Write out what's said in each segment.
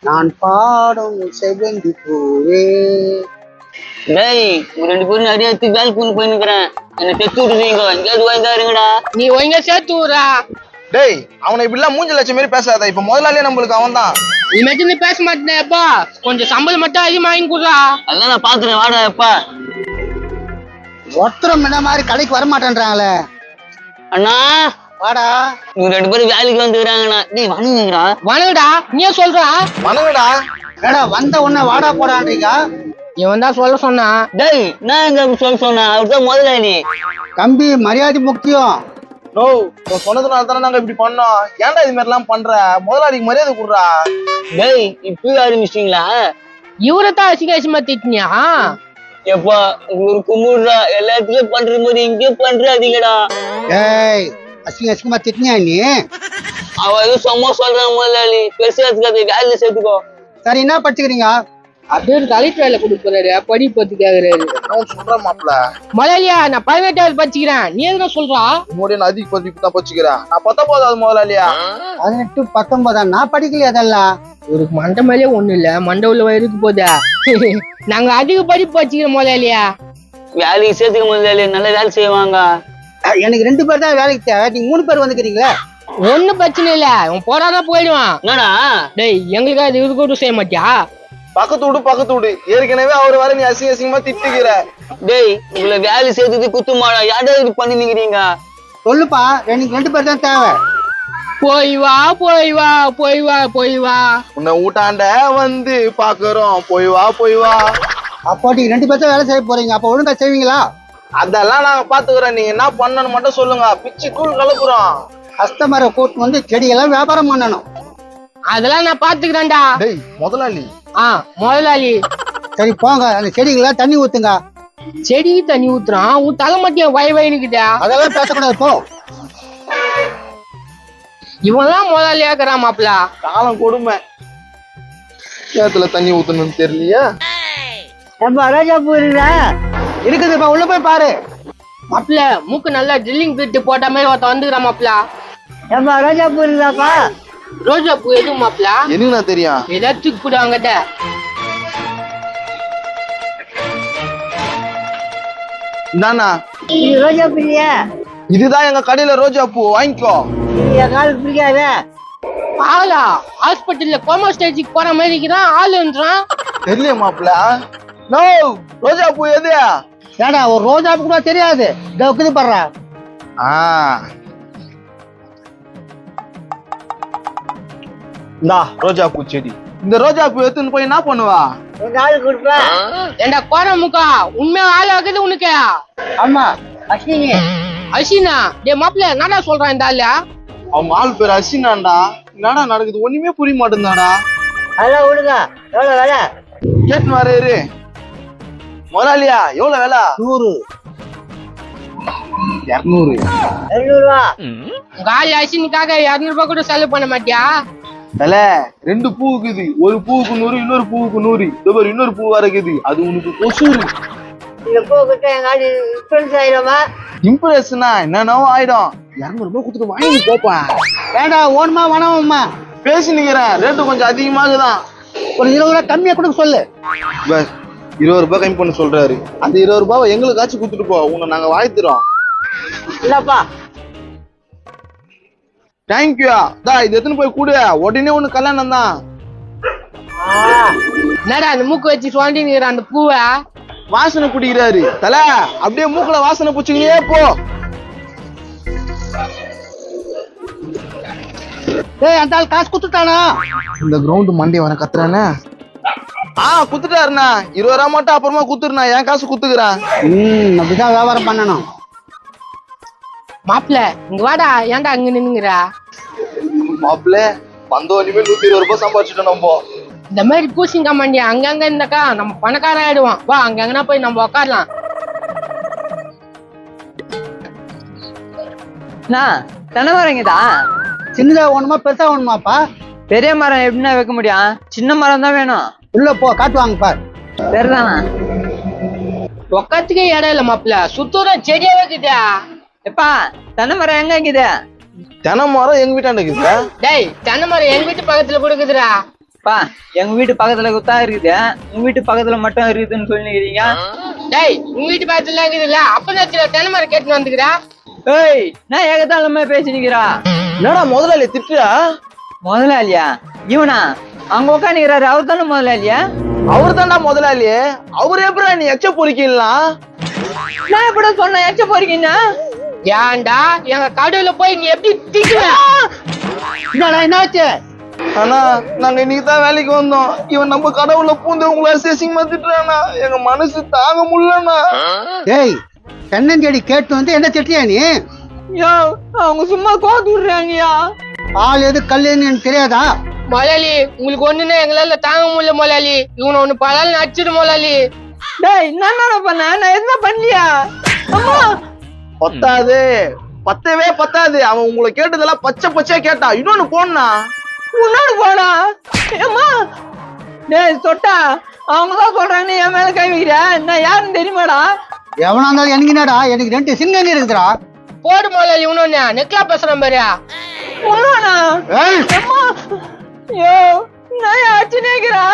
நான் பாடும் செவ்வந்தி பூவே. டேய் ரெண்டு பேரும் நிறைய வேலை கொண்டு போயின்னுக்குறேன். என்ன தெத்து விட்டுறீங்க, எங்கேயாவது ஒழுங்கா இருங்கடா. நீ ஒழுங்கா சேர்த்து விடுறா. டேய் அவனை இப்படிலாம் மூஞ்ச லட்சம் மாரி பேசாத. இப்ப முதலாளியே நம்மளுக்கு அவன் தான். நீ மட்டும் நீ பேச மாட்டேன்ப்பா. கொஞ்சம் சம்பளம் மட்டும் அதிகமா வாங்கி கொடுறா. அதெல்லாம் நான் பாத்துறேன், வாடா எப்பா. ஒருத்தரும் என்ன மாதிரி கடைக்கு வர மாட்டேன்றாங்களே. அண்ணா வாடா. இவங்க ரெண்டு பேரும் வேலைக்கு வந்துக்கிறாங்கண்ணா. டேய் வணங்குங்கடா. வணங்குடா. நீயே சொல்றா. வணங்கடா. ஏடா வந்த உடனே வாடா போடான்றீங்க. இவன் தான் சொல்ல சொன்னான். டேய் நான் எங்க சொல்ல சொன்னேன், அவர்தான் முதலாளி. தம்பி மரியாதை முக்கியம். நோ சொன்னதுனால தானே நாங்க இப்படி பண்ணோம். ஏன்டா இது மாதிரி எல்லாம் பண்ற? முதலாளிக்கு மரியாதை கொடுறா. டேய் இப்பவே ஆரம்பிச்சிட்டீங்களா? இவரைத்தான் அசிங்கமா திட்டினியா? எப்பா ஒரு கும்பிடுறா, எல்லாத்துலயும் பண்ற மாதிரி இங்கே பண்றாதீங்கடா. ஏய் அசிங்க அசிங்கமா திட்டினியா நீ? அவ எதுவும் சும்மா சொல்றான் முதலாளி, பெருசா இருக்காது, வேலையில சேர்த்துக்கோ. சரி என்ன படிச்சுக்கிறீங்க? அப்படியே கலெக்டர் வேலை கொடுக்குறாரு, படி பத்தி கேக்குறாரு. சொல்ற மாப்பிள முதலாளியா நான் 18வது படிச்சுக்கிறேன், நீ எதுனா சொல்றா? முன்னாடி நான் அதிக பதிப்பு தான் படிச்சுக்கிறேன். நான் 19வது முதலாளியா. 18 19 நான் படிக்கலையா அதெல்லாம்? இவருக்கு மண்டை மேலே ஒண்ணு இல்ல, மண்டை உள்ள இருக்கு போதா. நாங்க அதிக படிப்பு படிச்சுக்கிறோம் முதலாளியா. வேலைக்கு சேர்த்துக்க முதலாளி, நல்ல வேலை செய்வாங்க. எனக்கு 2 பேர் தான் வேலைக்கு தேவை, நீங்க 3 பேர் வந்துக்கிறீங்களா? ஒண்ணும் பிரச்சனை இல்ல, அவன் போறாதான் போயிடுவான். என்னடா டேய் எங்களுக்கு அது இது கூட செய்ய மாட்டியா? பக்கத்து வீடு ஏற்கனவே அவர் வர நீ அசிங்க அசிங்கமா திட்டுகிற. டேய் உங்களை வேலை சேர்த்தது குத்துமாடா, யாரா இது பண்ணி நிக்கிறீங்க? சொல்லுப்பா, எனக்கு 2 பேர் தான் தேவை. போய் வா போய் வா போய் வா போய் வா. உன்னை ஊட்டாண்ட வந்து பாக்குறோம். போய் வா. அப்போ நீங்க 2 பேர் தான் வேலை செய்ய போறீங்க, அப்ப ஒழுங்கா செய்வீங்களா? அதெல்லாம் நாங்க பாத்துக்கிறோம். நீங்க என்ன பண்ணணும் மட்டும் சொல்லுங்க, பிச்சு தூள் கலப்புறோம். கஸ்டமரை கூட்டு வந்து செடியெல்லாம் வியாபாரம் பண்ணணும். அதெல்லாம் நான் பாத்துக்கிறேன்டா. டேய் முதலாளி. முதலாளி. சரி போங்க, அந்த செடிக்கெல்லாம் தண்ணி ஊத்துங்க. செடிக்கு தண்ணி ஊத்துறான், உன் தலை மட்டும் வயனுக்கிட்ட. அதெல்லாம் பேசக்கூடாது போ. இவன்லாம் முதலாளியா இருக்கிறான் மாப்பிள. காலம் கொடுமை. சேத்துல தண்ணி ஊத்தணும்னு தெரியலையா? ரோஜா பூ இருக்குதுப்பா, உள்ள போய் பாரு. மாப்பிள மூக்கு நல்லா ட்ரில்லிங் பிட்டு போட்ட மாதிரி ஒருத்த வந்துக்கிறான் மாப்பிள. ரோஜா பூ இருக்குதாப்பா? ரோஜா பூ எதுவும் மாப்பிள? எனக்கு நான் தெரியும். ஏதாச்சும் கூட அங்கிட்ட. இந்தாண்ணா ரோஜா பூ இதுதான் எங்க கடையில ரோஜா பூ, வாங்கிக்கோ. காலுக்கு பிடிக்காத. ஆளா ஹாஸ்பிட்டல்ல கோமா ஸ்டேஜுக்கு போற மாதிரி இருக்கிறான், ஆளுன்றான். தெரியல மாப்பிள. நோ ரோஜா பூ எது? ஏடா ஒரு ரோஜா பூ கூட தெரியாது, இதை உக்குது படுறா. இந்தா ரோஜா பூ செடி. இந்த ரோஜா பூ எடுத்துன்னு போய் என்ன பண்ணுவா? ஏண்டா கோர முக்கா, உண்மையா ஆள் ஆகுது உனக்கு? ஆமா அஸ்வினி. அசினா டே மாப்பிள என்னடா சொல்றான் இந்த ஆளு? அவங்க ஆள் பேர் அசினாண்டா. என்னடா நடக்குது ஒண்ணுமே புரிய மாட்டேந்தாடா. அதெல்லாம் விடுங்க, எவ்வளவு வேலை? கேட்டு வர முதலாளியா எவ்வளவு வேலை? 100 200 200 உங்க ஆளு அசினுக்காக 200 ரூபாய் கூட செலவு பண்ண மாட்டியா? வேல 2 பூ இருக்குது. ஒரு பூவுக்கு 100, இன்னொரு பூவுக்கு 100. இது இன்னொரு பூ வர இருக்குது, அது உனக்கு கொசூரு. இந்த பூ கிட்ட எங்க ஆளு இன்ஃபுளுன்ஸ் ஆயிடுமா? இம்ப்ரெஸ்னா என்னென்னவோ ஆயிடும். 200 ரூபாய் கொடுத்துட்டு வாங்கி போப்பா. வேண்டா ஓணுமா வேணாமா? பேசி நிக்கிறேன், ரேட்டு கொஞ்சம் அதிகமாகுதான். ஒரு 20 ரூபாய் கம்மியா கொடுக்க சொல்லு. 20 ரூபாய் கம்மி பண்ண சொல்றாரு. அந்த 20 ரூபாய் எங்களுக்காச்சும் கொடுத்துட்டு போ, உன்னை நாங்க வாழ்த்துறோம். இல்லப்பா தேங்க்யூ. இது எத்தனை போய் கூட உடனே ஒண்ணு கல்யாணம் தான். என்னடா அந்த மூக்கு வச்சு சுவாண்டிங்கிற அந்த பூவை வாசனை குடிக்கிறாரு தல. அப்படியே மூக்குல வாசனை பூச்சிங்களே போ. ஏய் அந்த ஆள் காசு குத்துட்டானா? இந்த கிரவுண்ட் மண்டே வர கத்துறானே. குத்துட்டாருண்ணா. 20 ரூபா மட்டும் அப்புறமா குத்துருண்ணா, என் காசு குத்துக்குறான். அப்படிதான் வியாபாரம் பண்ணணும். மாப்பிள இங்க வாடா, ஏன்டா அங்க நின்னுங்கிற? மாப்பிள்ள வந்தோம், இனிமேல் 120 ரூபாய் சம்பாதிச்சுட்டோம் நம்ம. இந்த மாதிரி பூசிங்க மாண்டியா அங்கங்க இருந்தாக்கா நம்ம பணக்காரன் ஆயிடுவான். வா அங்கங்கன்னா போய் நம்ம உக்காரலாம். தென்னை மரங்கதா? சின்னதா வேணுமா பெருசா வேணுமாப்பா? பெரிய மரம் எப்படின்னா வைக்க முடியும்? சின்ன மரம் தான் வேணும். உள்ள போ, காட்டுவாங்க பார். சரிதானா? உக்காத்துக்கே இடம் இல்ல மாப்பிள, சுத்தூரம் செடியா வைக்குதா. எப்பா தென்னை மரம் எங்க இருக்குது? தென்னை மரம் எங்க வீட்டாண்ட இருக்குது. டேய் தென்னை மரம் எங்க வீட்டு பக்கத்துல கொடுக்குதுடா. பா எங்க வீட்டு பக்கத்துல குத்தா இருக்குது, உங்க வீட்டு பக்கத்துல மட்டும் இருக்குதுன்னு சொல்லிக்கிறீங்க. டேய் உங்க வீட்டு பக்கத்துல இருக்குதுல்ல அப்பதான் தென்னை மரம் கேட்டு வந்துக்கிறா. ஏய் நான் ஏகத்தாளமா பேசினிக்கிறா. என்னடா முதலாளி திட்டுறா? முதலாளியா? இவனா அங்க உட்காந்துக்கிறாரு, அவர் தானே முதலாளியா? அவர் தான்டா முதலாளி. அவர் எப்படா நீ எச்ச பொறிக்கலாம்? நான் எப்படி சொன்னேன் எச்ச போறீங்கன்னா? ஏன்டா எங்க கடையில போய் நீ எப்படி திட்டுவ? என்னடா என்னாச்சு? ஆனா நாங்க இன்னைக்கு தான் வேலைக்கு வந்தோம். இவன் நம்ம கடவுள பூந்து உங்களை அசிங்கமா திட்டுறானா? எங்க மனசு தாங்க முடியலண்ணா. டேய் தென்னஞ்செடி கேட்டு வந்து என்ன திட்டியா நீ? யோ அவங்க சும்மா கோத்து விடுறாங்கயா. ஆள் எது கல்லுன்னு எனக்கு தெரியாதா? முதலாளி உங்களுக்கு ஒண்ணுன்னா எங்களால தாங்க முடியல முதலாளி. இவனை ஒண்ணு பலால் நடிச்சிடு முதலாளி. டேய் நான் என்ன பண்ண? நான் எதுனா பண்ணலையா? அம்மா பத்தாது, பத்தவே பத்தாது. அவன் உங்களை கேட்டதெல்லாம் பச்சை பச்சையா கேட்டா. இன்னொன்னு போனா முன்னாடி போடா. ஏம்மா டேய் சொட்டா, அவங்க தான் சொல்றாங்க என் மேல கை வைக்கிற. நான் யாருன்னு தெரியுமாடா? எவனா இருந்தாலும் எனக்கு என்னடா, எனக்கு 2 சிங்கங்க இருக்குதுடா. போடு முதலாளி இன்னொன்னு நெக்லா பேசுறேன் பாரு. முன்னாடா அம்மா. யோ நான் ஆச்சு நேக்கிறா.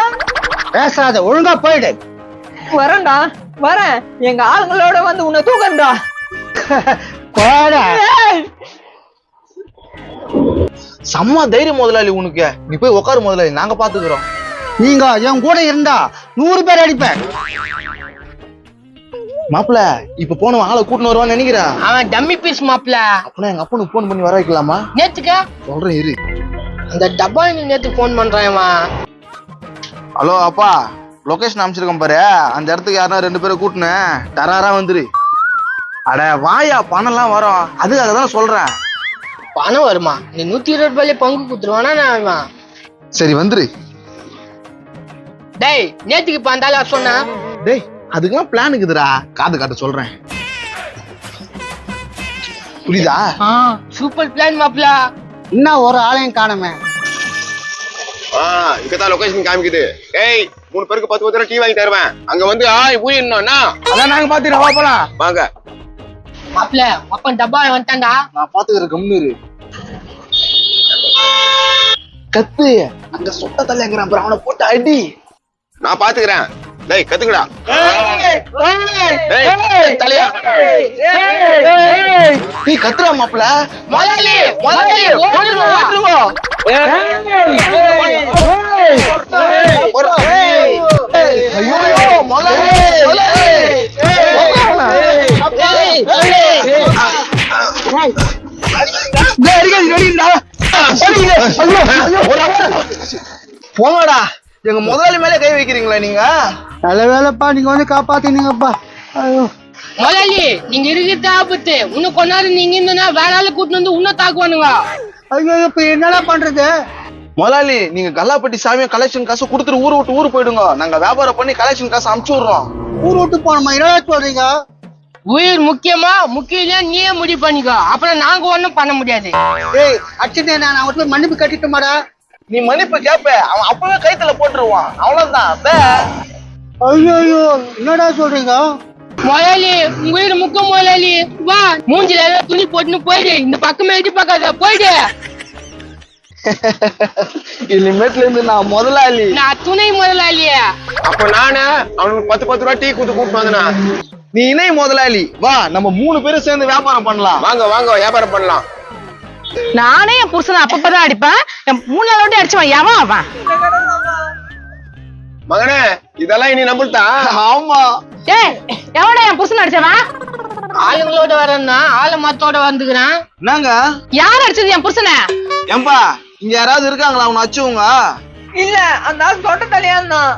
பேசாத, ஒழுங்கா போயிடு. வரேன்டா வரேன். எங்க ஆளுங்களோட வந்து உன்னை தூக்கண்டா. போடா. செம்ம தைரியம் முதலாளி உனக்கு. நீ போய் உட்காரு முதலாளி, நாங்க பாத்துக்கிறோம். நீங்க என் கூட இருந்தா 100 பேர் அடிப்பேன். மாப்பிள இப்ப போனவன் ஆளை கூட்டின்னு வருவான்னு நினைக்கிறா. அவன் டம்மி பீஸ் மாப்பிள. அப்பனா எங்க அப்பனுக்கு போன் பண்ணி வர வைக்கலாமா? நேத்துக்க சொல்றேன் இரு. அந்த டப்பா நேத்துக்கு போன் பண்றான். ஹலோ அப்பா, லொகேஷன் அமைச்சிருக்கேன் பாரு. அந்த இடத்துக்கு யாரா 2 பேரை கூட்டினு டராரா வந்துரு. அட வாயா, பணம்லாம் வரும். அதுக்காக தான் சொல்றேன். பணம் வருமா? நீ 120 ரூபாயிலே பங்கு குடுத்துருவானா? நான் சரி வந்துரு. டேய் நேத்துக்கு இப்ப அந்த ஆளா சொன்னா? டேய் அதுக்கெல்லாம் பிளான் இருக்குதுடா, காது காட்ட சொல்றேன். புரியுதா? சூப்பர் பிளான் மாப்பிள. இன்னும் ஒரு ஆளையும் காணுமே. இங்கதான் லொகேஷன் காமிக்குது. ஏய் 3 பேருக்கு 10 டீ வாங்கி தருவேன். அங்க வந்து ஊழியன்னா அதான் நாங்க பாத்துக்கிறோம். போலாம் வாங்க. மாப்பிள அப்பன் டப்பா வந்துட்டான்டா. நான் பாத்துக்கிறேன், கம்முனு கத்து. அங்க சொட்ட தலைங்கிறான் பாரு, அவனை போட்டு அடி. நான் பாத்துக்கிறேன். டேய் கத்துக்கடா. தலையா நீ கத்துறா மாப்பிள. முதலாளி முதலாளி ஓடுறோம். ஐயோ முதலாளி. போங்கடா. எங்க முதலாளி மேல கை வைக்கிறீங்களா நீங்க? நல்ல வேலைப்பா, நீங்க வந்து காப்பாத்தினீங்கப்பா. ஐயோ முதலாளி நீங்க இருக்கிறது ஆபத்து. இன்னும் கொஞ்ச நேரம் நீங்க இருந்தனா வேற ஆளு கூட்டிட்டு வந்து இன்னும் தாக்குவானுங்க. ஐயோ இப்ப என்னடா பண்றது? முதலாளி நீங்க கல்லாப்பட்டி சாமியை கலெக்ஷன் காசு கொடுத்துட்டு ஊரை விட்டு ஊரு போயிடுங்க. நாங்க வியாபாரம் பண்ணி கலெக்ஷன் காசு அனுப்பிச்சு விடுறோம். ஊர் விட்டு போனோமா? என்னடா சொல்றீங்க? உயிர் முக்கியமா முக்கியம் நீயே முடிவு பண்ணிக்கோ. அப்புறம் நாங்க ஒண்ணும் பண்ண முடியாது. ஏய் அச்சுதே, நான் அவன் போய் மன்னிப்பு கட்டிட்டுமாடா? நீ மன்னிப்பு கேப்ப, அவன் அப்பவே கைத்துல போட்டுருவான். அவ்வளவுதான். ஐயோ என்னடா சொல்றீங்க? முதலாளி உங்க உயிர் முக்கியம் முதலாளி. வா மூஞ்சில ஏதாவது துணி போட்டுன்னு போயிடு. இந்த பக்கமே எட்டி பார்க்காத, போயிடு. இனிமேட்ல இருந்து நான் முதலாளி. நான் துணை முதலாளி. அப்ப நானு அவனுக்கு 10 டீ கூட்டு வந்தனா. நீ இணை முதலாளி. வா நம்ம 3 பேரும் சேர்ந்து வியாபாரம் பண்ணலாம். வாங்க வாங்க வியாபாரம் பண்ணலாம். நானே என் புருஷனை அப்பப்பதான் அடிப்பேன். என் 3 நாள் விட்டு அடிச்சுவான். எவன் அவன்? மகனே இதெல்லாம் இனி நம்புட்டா? ஆமா. ஏய் எவனா என் புருஷனை அடிச்சவன்? ஆளுங்களோட வரேன்னா ஆளு மத்தோட வந்துக்கிறான். என்னங்க யார் அடிச்சது என் புருஷனை? ஏம்பா இங்க யாராவது இருக்காங்களா அவனை அச்சுவங்க? இல்ல அந்த ஆள் சொட்ட தலையா இருந்தான்.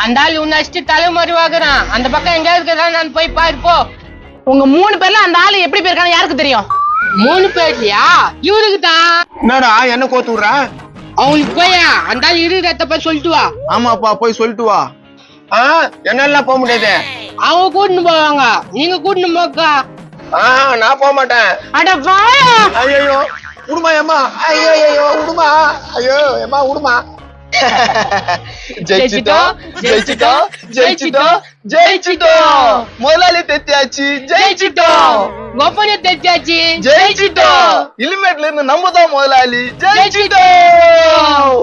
அந்த ஆள் உன்னை அடிச்சுட்டு தலைமறை வாங்குறான். அந்த பக்கம் எங்க இருக்கிறதா நான் போய் பாரு போ. உங்க 3 பேர்ல அந்த ஆளு எப்படி போயிருக்கான்னு யாருக்கு தெரியும்? 3 பேர்லயா? இவருக்கு தான். என்னடா என்ன கோத்து விடுற? அவங்களுக்கு போய் அந்த ஆள் இருக்கிறத போய் சொல்லிட்டு வா. ஆமாப்பா போய் சொல்லிட்டு வா. என்னெல்லாம் போக முடியாது. அவங்க கூட்டின்னு போவாங்க, நீங்க கூட்டின்னு போக்கா. நான் போக மாட்டேன். அட வாயா. ஐயோ உடுமா ஏமா. ஐயோ உடுமா. ஐயோ ஏமா உடுமா. ஜெயிச்சிட்டோம் ஜெயிச்சிட்டோம் ஜெயிச்சிட்டோம் ஜெயிச்சிட்டோம். முதலாளி தெத்தியாச்சு. ஜெயிச்சிட்டோம். ஒப்பனை தெரிஞ்சாச்சு. ஜெயிச்சிட்டோம். இனிமேட்ல இருந்து நம்ம தான் முதலாளி. ஜெயிச்சிட்டோம்.